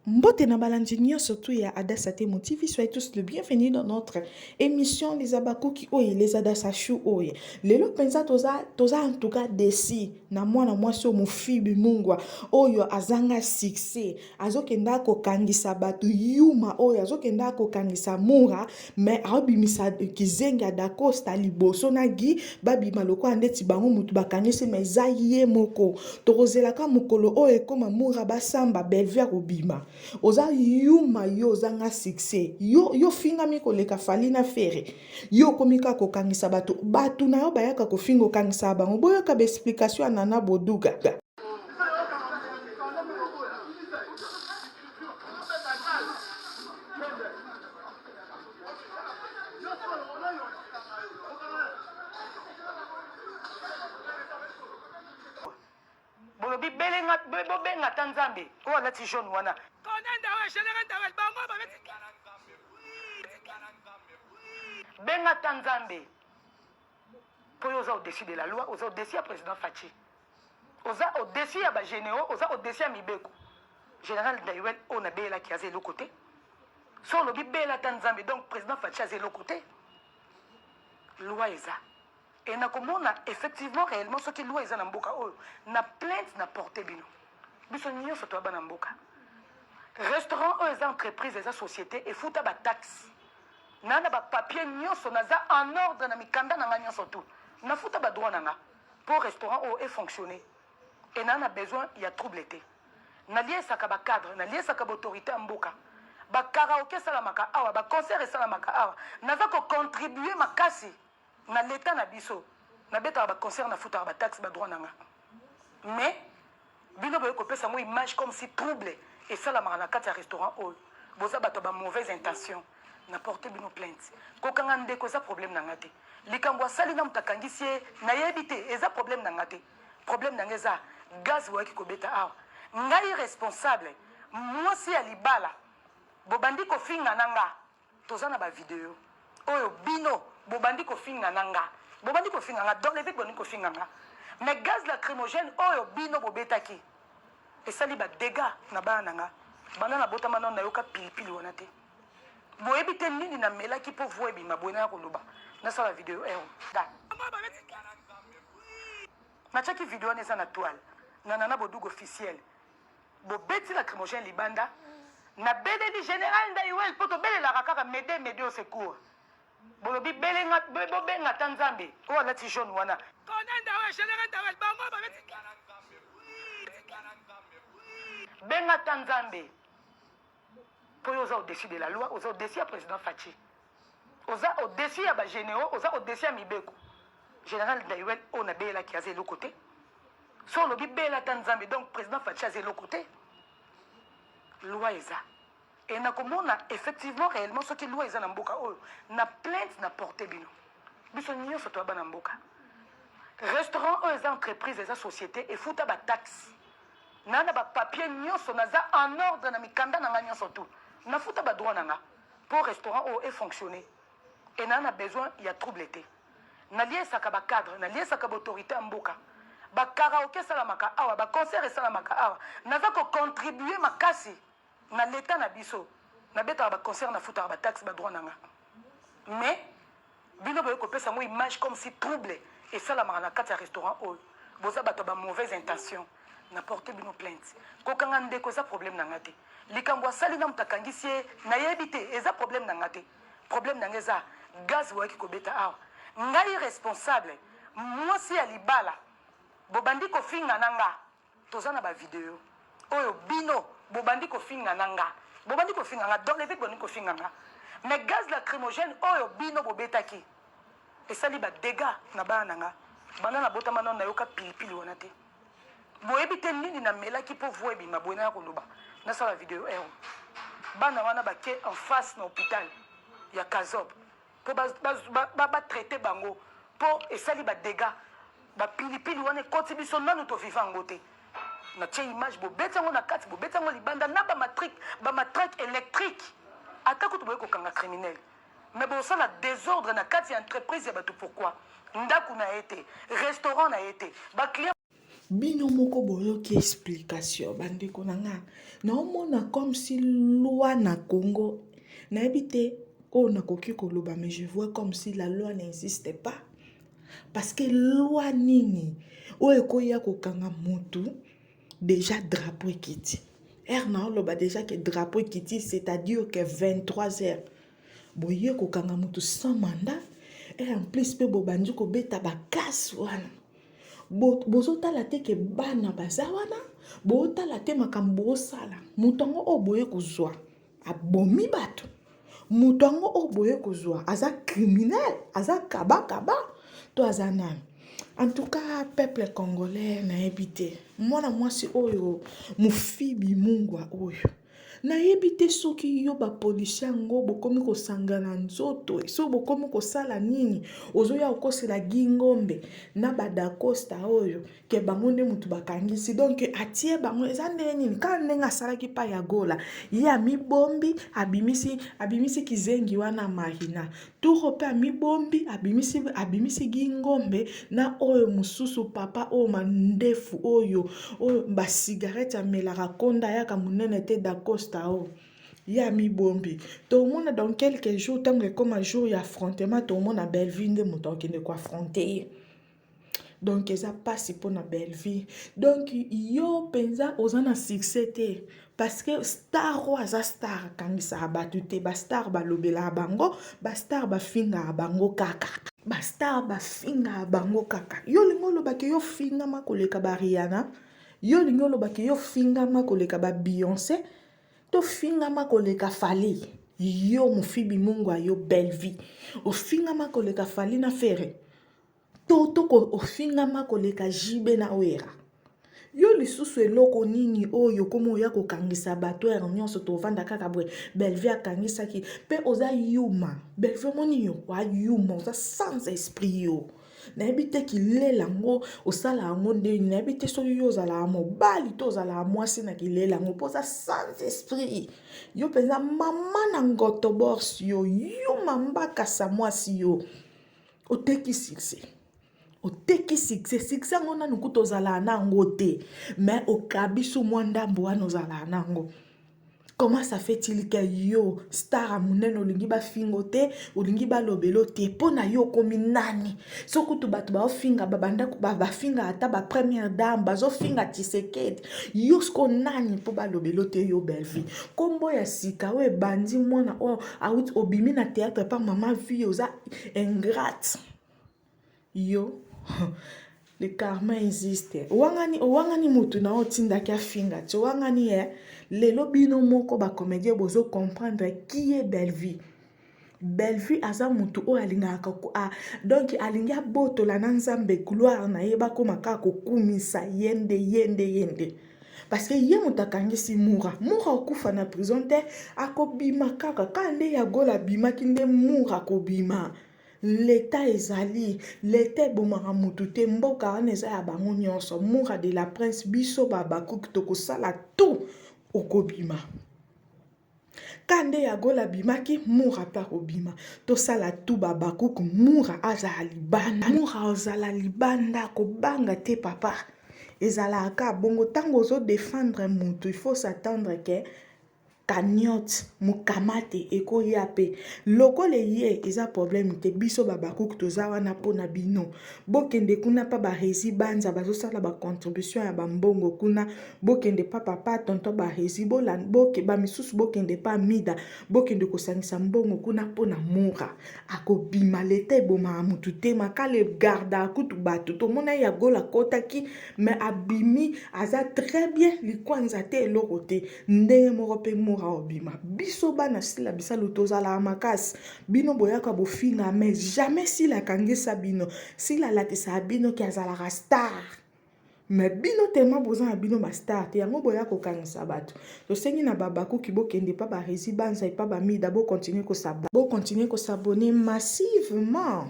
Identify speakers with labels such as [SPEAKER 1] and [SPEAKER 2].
[SPEAKER 1] Mbote na balandinio surtout ya Adassa Temo TV, soyez tous le bienvenue dans notre émission les abakoki oye les adassa chou oye. Lelo penza toza en tout cas desi na mwana mwasi o mofibi mungwa oyo azanga succès azokenda ko kangisa batu yuma oyo azokenda ko kangisa mura mais abimisa kizenga da costa liboso na gi babima loko andeti bango mutu bakangisi mais zaye moko tokozela ka mukolo oyo ekoma mura basamba belvia obima oza yuma yo ozanga succès yo fingami koleka fali na fere yo komika kokangisa batu na yo bayaka kofinga okangisa bango boyoka ba explication ya Nana Boduga.
[SPEAKER 2] bolobi bobenga ta nzambe oyo alati jaune wana benga ta nzambe mpo oyo oza au-dessus de la loi, oza au-dessus ya président Fachi, oza au-dessus ya bagénéraux, oza au-dessus ya mibeko général Ndayuel oyo nabeyelaki aza eloko te so olobi beyela ta nzambe donc président Fachi aza eloko te loi eza et nakomona effectivement réellement soki loi eza na mboka oyo na plainte na porte bino biso nyonso toyaba na mboka restaurant oyo eza entreprise eza société efuta bataxe nana bapapier nyonso naza en ordre na mikanda na nga nyonso tu nafuta badroit na nga pour restaurant oyo efonctionner et nana besoin ya trouble te naliesaka bacadre naliesaka baautorité ya mboka bakaraoke esalamaka awa baconcert esalamaka awa naza kocontribue makasi na l'état na biso nabetaka baconcert nafutaka bataxe badroit na nga mais bino boye kopesa mo image comme si trouble esalamaka na kati ya restaurant oyo boza bato ya bamauvaise intention na porte bino plainte kokanga ndeko eza problème na nga te likambo asali na moto akangisi ye nayebi te eza problème na nga te problème na nga eza gaz boyaki kobeta awa ngai responsable mwasi ya libala bobandi kofinga na nga toza na bavideo oyo bino bobandi kofinga na nga bobandi kofinga nga donc levi bobandi kofinga nga mais gaz lacrymogène oyo bino bobetaki esali badega na bana na nga bana na botama nano nayoka pilipili wana te boyebi te nini namelaki mpo vo ebima boye naya koloba nasala video ero natiaki video wana eza na toile na Nana Boduga officiel bobeti lacrymogène libanda nabeleli général Ndayuel mpo tobelelaka kaka mede au secours bolobi bobenga ta nzambe oyo alati jaune wana benga ta nzambe mpo oyo oza au-dessus de la loi, oza au-dessus ya président Fachi, oza au-dessus ya bagénéraux, oza au-dessus ya mibeko général Ndayuel oyo nabeyelaki aza eloko te so olobi beyela ta nzambe donc président Fachi aza eloko te loi eza et nakomona effectivement réellement soki loi eza na mboka oyo na plainte na porte bino biso nyonso toyaba na mboka restaurant oyo eza entreprise eza société efuta bataxe nana bapapier nyonso naza en ordre na mikanda na nga nyonso tu nafuta badroit na nga pour restaurant oyo efonctionner et nana besoin ya trouble te naliesaka bacadre naliesaka baautorité ya mboka bakaraoke esalamaka awa baconcert esalamaka awa naza kocontribue makasi na l'état na biso nabetaka baconcert nafutaka bataxe badroit na nga mais bino boye kopesa mo image comme si trouble esalamaka na kati ya restaurant oyo boza bato ya bamauvaise intention na porte bino plainte kokanga ndeko eza problème na nga te likambo asali na moto akangisi ye nayebi te eza problème na nga te problème na nga eza gaz boyaki kobeta awa ngai responsable mwasi ya libala bobandi kofinga na nga toza na bavideo oyo bino bobandi kofinga na nga bobandi kofinga nga donc levi bobandi kofinga nga mais gaz lacrymogène oyo bino bobetaki esali badega na bana na nga bana na botama nano nayoka pilipili wana te boyebi te nini namelaki mpo vo ebima boye naya koloba nasala video ero bana wana bake en face na hôpital ya Kazob mpo batraite bango mpo esali badega bapilipili wana ekoti biso nanu toviva yango te natie image bobeti yango na kati bobeti yango libanda na bamatraque électrique ata kutu boye kokanga criminel mais bosala désordre na kati ya entreprise ya bato pourquoi ndako na ye te restaurant na ye te baclient
[SPEAKER 1] bino moko boyoki explication bandeko na nga naomona comme si loi na Congo nayebi te oyo nakoki koloba mais je vois comme si la loi n'existe pas parce que loi nini oyo ekoya kokanga mutu déjà drapeau ekiti naoloba déjà que drapeau ekiti c'est-à-dire que 23 heures boye kokanga mutu sans mandat et en plus pe bobandi kobeta bakasi wana bozotala te ke bana baza wana botala te makambo bosala mutu yango oyo boye kozwa abomi bato mutu yango oyo boye kozwa aza criminel aza kabakaba to aza nani. En tout cas peuple congolais nayebi te mwana mwasi oyo mofibi mungwa oyo nayebi te soki yo bapolisi yango bokomi kosangana nzoto so bokomi kosala nini ozoya okosela gingombe na badakosta oyo ke bango nde mutu bakangisi donc atie bango eza ndenge nini kaka ndenge asalaki pa ya gola ye amibombi abimisi kizengi wana marina turo mpe amibombi abimisi gingombe na oyo mosusu papa oyo mandefu oyo basigarete amelaka konda yaka monene te dakosta o ya mibombi tomona dans quelques jours ntango ekoma jour ya affrontement tomona Belleville nde moto akende koaffronte ye donc eza pasi mpona Belleville donc yo mpenza oza na succès te parce que star oyo aza star akangisaka bato te bastar balobelaka bango bastar bafingaka bango kaka bastar bafingaka bango kaka yo lingi olobaki yo fingama koleka bariana yo lingi olobaki yo fingama koleka babeyoncé to fingama koleka fali yo mofibi mungu yo Belleville ofingama koleka fali na fere to ofingama koleka jibe na wera yo lisusu eloko nini oyo komo ya kokangisa bato ya nyonso tovanda kaka bwe Belleville akangisaki pe oza yuma Belleville moni yo wa yuma oza sans esprit yo nayebi te kilela ngo osala yango ndeni nayebi te soki yo ozala mobali to ozala mwasi na kilela ngo poza sans esprit yo mpenza mama na ngoto borsi yo yuma mbakasa mwasi yo oteki succès yango nanu kuta ozala nango te mais okabiso mwa ndambo wana ozala nango. Comment ça fait-il que yo star amunene olingi bafingo te olingi balobelo te pona yo komi nani soko to bato baofinga babanda bafinga ata ba première dame bazofinga Tshisekedi yo sko nani po balobelo te yo Belleville kombo ya sika we bandi mwana awit obimi na théâtre par maman vie oza ingrate yo le karma existe wangani mutu na otindaki afinga ti wangani lelo bino moko ba comédien bozo comprendre qui est Belleville. Belleville aza mutu o alingaka donc alingi abotola na nzambe gloire na ye bakoma kaka kokumisa yende parce que ye mutu akangisi mura okufa na prison te akobima kaka kande ya gola bimaki nde mura akobima l'état ezali l'état ebomaka mutu te mboka wana eza ya bango nyonso mura de la prince biso babakuki tokosala tout okobima kande ya gola bimaki mura mpe akobima tosala tu babakuku mura azala libanda kobanga te papa ezalaka bongo ntango ozodefendre mutu il faut s'attendre ke cagnotte mukamate ekoya pe lokola ye eza problème te biso babakuku toza wana mpona bino bokende kuna pa baresi banza bazosala bacontribution ya bambongo kuna bokende pa papa tonton baresi bamisusu bokende pa mida bokende kosangisa mbongo kuna mpona mura akobima leta ebomaka mutu te makale garda akutu bato tomona ya gola kotaki mais abimi aza très bien likwanza te eloko te ndenge moko mpe mura obima biso bana sila bisalo tozala makasi bino boyaka bofinga mais jamais sila akangisa bino sila alakisa bino ki azalaka star mais bino tema boza na bino bastar te yango boya kokangisa bato tosengi na babakuki bokende pa baresi banza epa bamida bokontinue kosabone massivement.